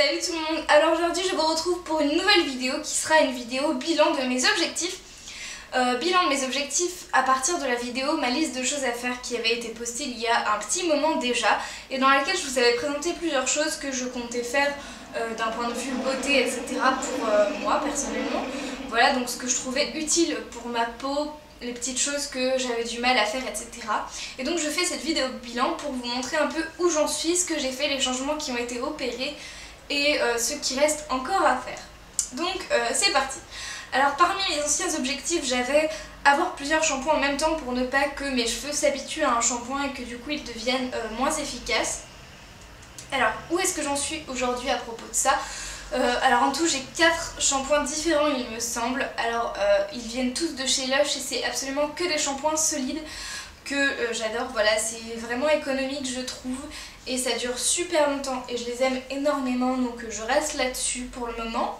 Salut tout le monde, alors aujourd'hui je vous retrouve pour une nouvelle vidéo qui sera une vidéo bilan de mes objectifs. Bilan de mes objectifs à partir de la vidéo ma liste de choses à faire qui avait été postée il y a un petit moment déjà et dans laquelle je vous avais présenté plusieurs choses que je comptais faire d'un point de vue beauté etc. pour moi personnellement. Voilà donc ce que je trouvais utile pour ma peau, les petites choses que j'avais du mal à faire etc. Et donc je fais cette vidéo bilan pour vous montrer un peu où j'en suis, ce que j'ai fait, les changements qui ont été opérés et ce qui reste encore à faire. Donc c'est parti. Alors parmi mes anciens objectifs j'avais avoir plusieurs shampoings en même temps pour ne pas que mes cheveux s'habituent à un shampoing et que du coup ils deviennent moins efficaces. Alors où est-ce que j'en suis aujourd'hui à propos de ça? Alors en tout j'ai 4 shampoings différents il me semble. Alors ils viennent tous de chez Lush et c'est absolument que des shampoings solides que j'adore. Voilà, c'est vraiment économique je trouve et ça dure super longtemps et je les aime énormément donc je reste là-dessus pour le moment.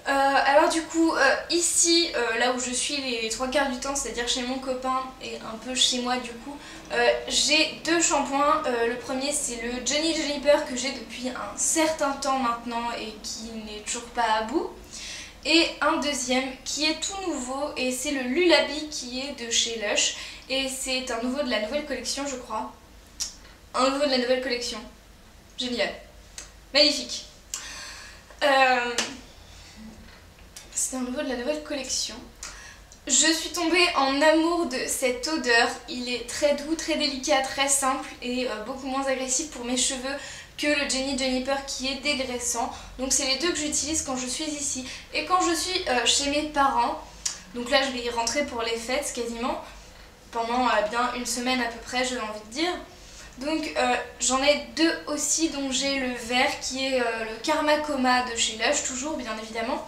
Alors du coup ici là où je suis les 3/4 du temps, c'est à dire chez mon copain et un peu chez moi du coup, j'ai 2 shampoings. Le premier c'est le Johnny Juniper que j'ai depuis un certain temps maintenant et qui n'est toujours pas à bout. Et un deuxième qui est tout nouveau et c'est le Lullaby qui est de chez Lush. Et c'est un nouveau de la nouvelle collection je crois. Un nouveau de la nouvelle collection. Génial. Magnifique. C'est un nouveau de la nouvelle collection. Je suis tombée en amour de cette odeur. Il est très doux, très délicat, très simple et beaucoup moins agressif pour mes cheveux que le Johnny Juniper qui est dégraissant. Donc c'est les deux que j'utilise quand je suis ici. Et quand je suis chez mes parents, donc là je vais y rentrer pour les fêtes quasiment, pendant bien une semaine à peu près j'ai envie de dire. Donc j'en ai 2 aussi, donc j'ai le vert qui est le Karma Coma de chez Lush, toujours bien évidemment.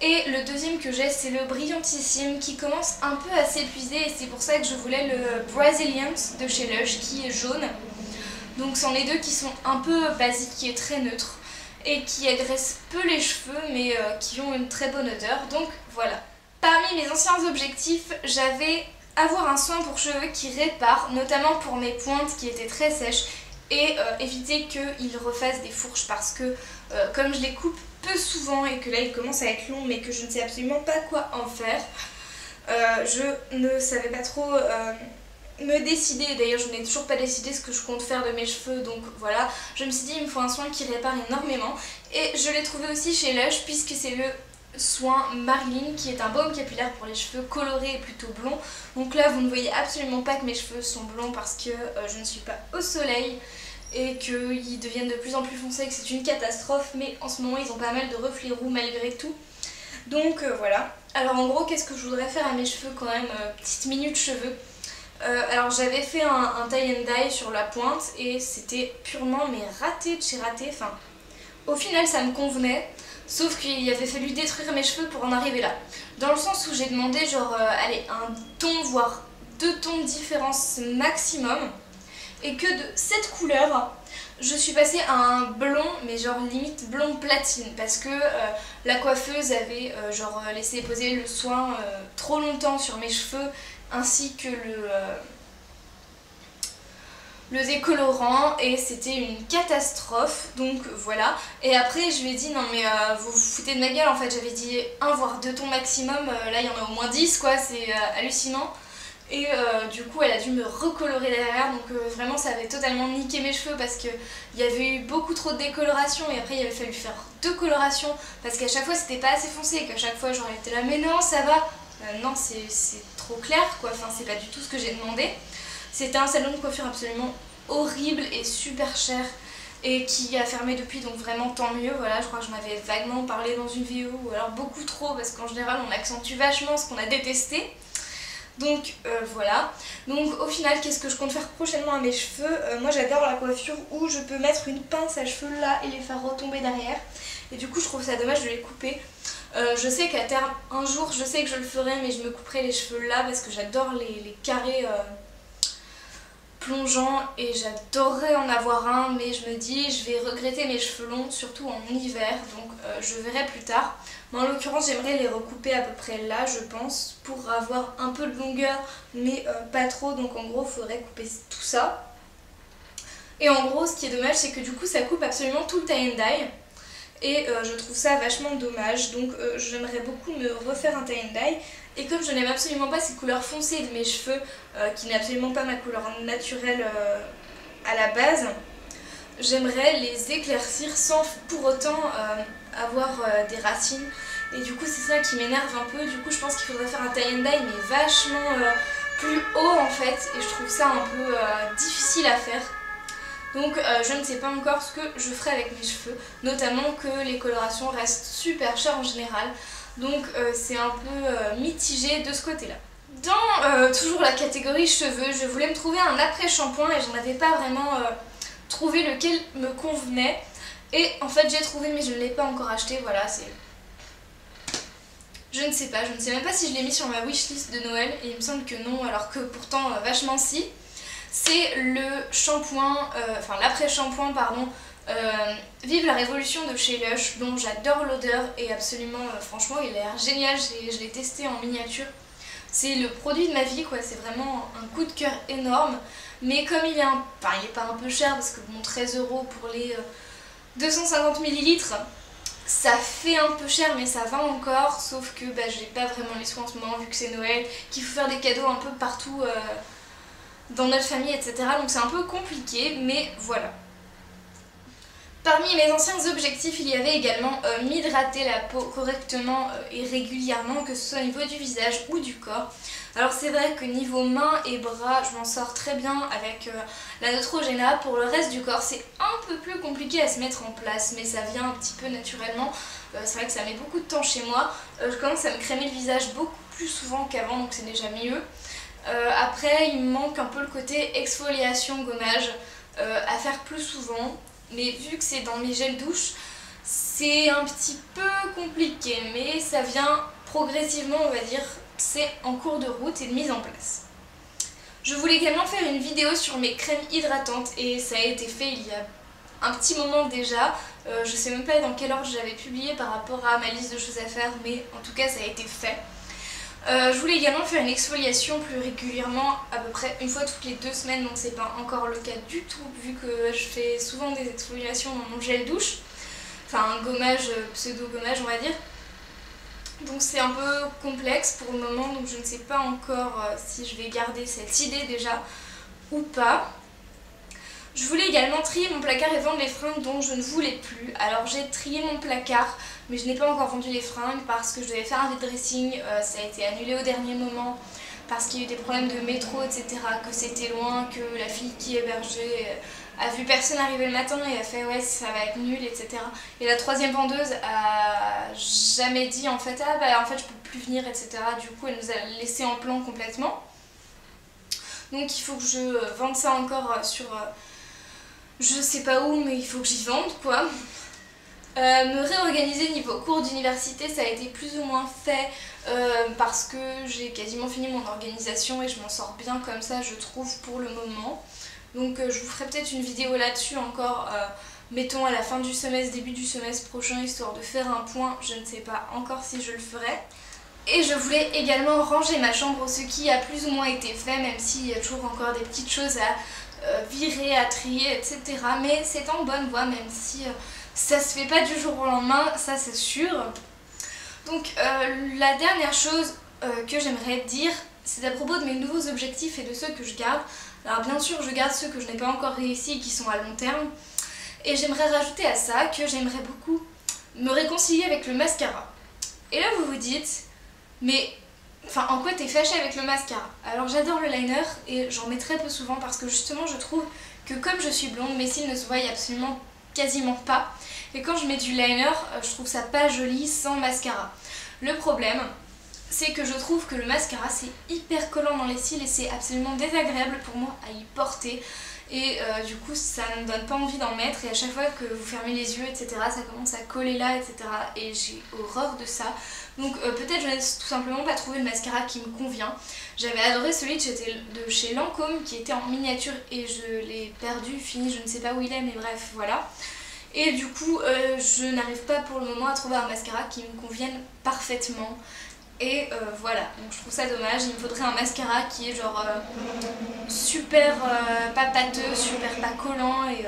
Et le deuxième que j'ai c'est le Brillantissime qui commence un peu à s'épuiser et c'est pour ça que je voulais le Brazilian de chez Lush qui est jaune. Donc c'en est 2 qui sont un peu basiques, qui est très neutre et qui agressent peu les cheveux mais qui ont une très bonne odeur. Donc voilà. Parmi mes anciens objectifs j'avais avoir un soin pour cheveux qui répare, notamment pour mes pointes qui étaient très sèches et éviter qu'ils refassent des fourches parce que comme je les coupe peu souvent et que là ils commencent à être longs mais que je ne sais absolument pas quoi en faire, je ne savais pas trop me décider. D'ailleurs je n'ai toujours pas décidé ce que je compte faire de mes cheveux donc voilà, je me suis dit il me faut un soin qui répare énormément et je l'ai trouvé aussi chez Lush puisque c'est le soin Marilyn qui est un baume capillaire pour les cheveux colorés et plutôt blonds. Donc là vous ne voyez absolument pas que mes cheveux sont blonds parce que je ne suis pas au soleil et qu'ils deviennent de plus en plus foncés et que c'est une catastrophe, mais en ce moment ils ont pas mal de reflets roux malgré tout. Donc voilà. Alors en gros qu'est-ce que je voudrais faire à mes cheveux quand même, petite minute cheveux. Alors j'avais fait un tie and dye sur la pointe et c'était purement mais raté de chez raté. Enfin au final ça me convenait. Sauf qu'il avait fallu détruire mes cheveux pour en arriver là. Dans le sens où j'ai demandé genre allez, un ton voire 2 tons de différence maximum. Et que de cette couleur, je suis passée à un blond, mais genre limite blond platine. Parce que la coiffeuse avait genre laissé poser le soin trop longtemps sur mes cheveux. Ainsi que le décolorant et c'était une catastrophe donc voilà. Et après je lui ai dit non mais vous vous foutez de ma gueule en fait, j'avais dit 1 voire 2 tons maximum, là il y en a au moins 10 quoi, c'est hallucinant. Et du coup elle a dû me recolorer derrière donc vraiment ça avait totalement niqué mes cheveux parce qu'il y avait eu beaucoup trop de décoloration et après il avait fallu faire 2 colorations parce qu'à chaque fois c'était pas assez foncé et qu'à chaque fois j'aurais été là mais non ça va, non c'est trop clair quoi, enfin c'est pas du tout ce que j'ai demandé. C'était un salon de coiffure absolument horrible et super cher et qui a fermé depuis donc vraiment tant mieux. Voilà, je crois que j'en avais vaguement parlé dans une vidéo ou alors beaucoup trop parce qu'en général on accentue vachement ce qu'on a détesté. Donc voilà, donc au final qu'est-ce que je compte faire prochainement à mes cheveux? Moi j'adore la coiffure où je peux mettre une pince à cheveux là et les faire retomber derrière et du coup je trouve ça dommage de les couper. Je sais qu'à terme, un jour je sais que je le ferai mais je me couperai les cheveux là parce que j'adore les carrés plongeants et j'adorerais en avoir un mais je me dis je vais regretter mes cheveux longs surtout en hiver donc je verrai plus tard. Mais en l'occurrence j'aimerais les recouper à peu près là je pense pour avoir un peu de longueur mais pas trop donc en gros il faudrait couper tout ça. Et en gros ce qui est dommage c'est que du coup ça coupe absolument tout le tie and dye et je trouve ça vachement dommage. Donc j'aimerais beaucoup me refaire un tie and dye. Et comme je n'aime absolument pas ces couleurs foncées de mes cheveux, qui n'est absolument pas ma couleur naturelle à la base, j'aimerais les éclaircir sans pour autant avoir des racines. Et du coup c'est ça qui m'énerve un peu. Du coup je pense qu'il faudrait faire un tie and dye mais vachement plus haut en fait. Et je trouve ça un peu difficile à faire. Donc je ne sais pas encore ce que je ferai avec mes cheveux. Notamment que les colorations restent super chères en général. Donc c'est un peu mitigé de ce côté-là. Dans toujours la catégorie cheveux, je voulais me trouver un après-shampoing et j'en avais pas vraiment trouvé lequel me convenait. Et en fait j'ai trouvé mais je ne l'ai pas encore acheté, voilà c'est... Je ne sais pas, je ne sais même pas si je l'ai mis sur ma wishlist de Noël et il me semble que non alors que pourtant vachement si. C'est le shampoing, enfin l'après-shampoing pardon, Vive la Révolution de chez Lush, dont j'adore l'odeur et absolument, franchement il a l'air génial, je l'ai testé en miniature. C'est le produit de ma vie quoi, c'est vraiment un coup de cœur énorme. Mais comme il est il est pas un peu cher parce que bon 13 € pour les 250 ml, ça fait un peu cher mais ça va encore. Sauf que j'ai pas vraiment les soins en ce moment vu que c'est Noël, qu'il faut faire des cadeaux un peu partout dans notre famille etc. Donc c'est un peu compliqué mais voilà. Parmi mes anciens objectifs, il y avait également m'hydrater la peau correctement et régulièrement, que ce soit au niveau du visage ou du corps. Alors c'est vrai que niveau mains et bras, je m'en sors très bien avec la Neutrogena. Pour le reste du corps, c'est un peu plus compliqué à se mettre en place, mais ça vient un petit peu naturellement. C'est vrai que ça met beaucoup de temps chez moi. Je commence à me crémer le visage beaucoup plus souvent qu'avant, donc c'est déjà mieux. Après, il me manque un peu le côté exfoliation, gommage à faire plus souvent. Mais vu que c'est dans mes gels douche, c'est un petit peu compliqué. Mais ça vient progressivement, on va dire. C'est en cours de route et de mise en place. Je voulais également faire une vidéo sur mes crèmes hydratantes. Et ça a été fait il y a un petit moment déjà. Je sais même pas dans quel ordre j'avais publié par rapport à ma liste de choses à faire. Mais en tout cas ça a été fait. Je voulais également faire une exfoliation plus régulièrement, à peu près une fois toutes les 2 semaines, donc c'est pas encore le cas du tout vu que je fais souvent des exfoliations dans mon gel douche, enfin un gommage, pseudo-gommage on va dire. Donc c'est un peu complexe pour le moment, donc je ne sais pas encore si je vais garder cette idée déjà ou pas. Je voulais également trier mon placard et vendre les fringues dont je ne voulais plus. Alors j'ai trié mon placard, mais je n'ai pas encore vendu les fringues parce que je devais faire un vide dressing. Ça a été annulé au dernier moment parce qu'il y a eu des problèmes de métro, etc. Que c'était loin, que la fille qui hébergeait a vu personne arriver le matin et a fait ouais ça va être nul, etc. Et la troisième vendeuse a jamais dit en fait en fait je peux plus venir, etc. Du coup elle nous a laissé en plan complètement. Donc il faut que je vende ça encore sur... je sais pas où mais il faut que j'y vende quoi. Me réorganiser niveau cours d'université, ça a été plus ou moins fait parce que j'ai quasiment fini mon organisation et je m'en sors bien comme ça je trouve pour le moment. Donc je vous ferai peut-être une vidéo là-dessus encore, mettons à la fin du semestre, début du semestre prochain, histoire de faire un point, je ne sais pas encore si je le ferai. Et je voulais également ranger ma chambre, ce qui a plus ou moins été fait, même s'il y a toujours encore des petites choses à virer, à trier, etc. Mais c'est en bonne voie, même si ça se fait pas du jour au lendemain, ça c'est sûr. Donc la dernière chose que j'aimerais dire, c'est à propos de mes nouveaux objectifs et de ceux que je garde. Alors bien sûr je garde ceux que je n'ai pas encore réussi et qui sont à long terme. Et j'aimerais rajouter à ça que j'aimerais beaucoup me réconcilier avec le mascara. Et là vous vous dites, mais enfin en quoi t'es fâchée avec le mascara? Alors j'adore le liner et j'en mets très peu souvent parce que justement je trouve que comme je suis blonde, mes cils ne se voient absolument quasiment pas. Et quand je mets du liner, je trouve ça pas joli sans mascara. Le problème, c'est que je trouve que le mascara c'est hyper collant dans les cils et c'est absolument désagréable pour moi à y porter. Et du coup ça ne me donne pas envie d'en mettre et à chaque fois que vous fermez les yeux etc ça commence à coller là etc et j'ai horreur de ça. Donc peut-être je n'ai tout simplement pas trouvé le mascara qui me convient. J'avais adoré celui de chez Lancôme qui était en miniature et je l'ai perdu, fini, je ne sais pas où il est mais bref voilà. Et du coup je n'arrive pas pour le moment à trouver un mascara qui me convienne parfaitement. Et voilà, donc je trouve ça dommage, il me faudrait un mascara qui est genre super pas pâteux, super pas collant et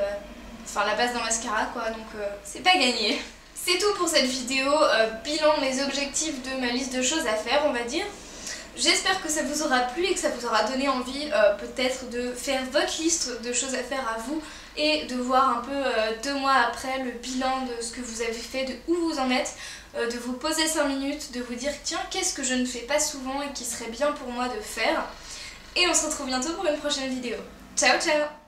enfin la base d'un mascara quoi, donc c'est pas gagné. C'est tout pour cette vidéo, bilan de mes objectifs de ma liste de choses à faire, on va dire. J'espère que ça vous aura plu et que ça vous aura donné envie peut-être de faire votre liste de choses à faire à vous et de voir un peu 2 mois après le bilan de ce que vous avez fait, de où vous en êtes, de vous poser 5 minutes, de vous dire tiens qu'est-ce que je ne fais pas souvent et qui serait bien pour moi de faire. Et on se retrouve bientôt pour une prochaine vidéo. Ciao ciao!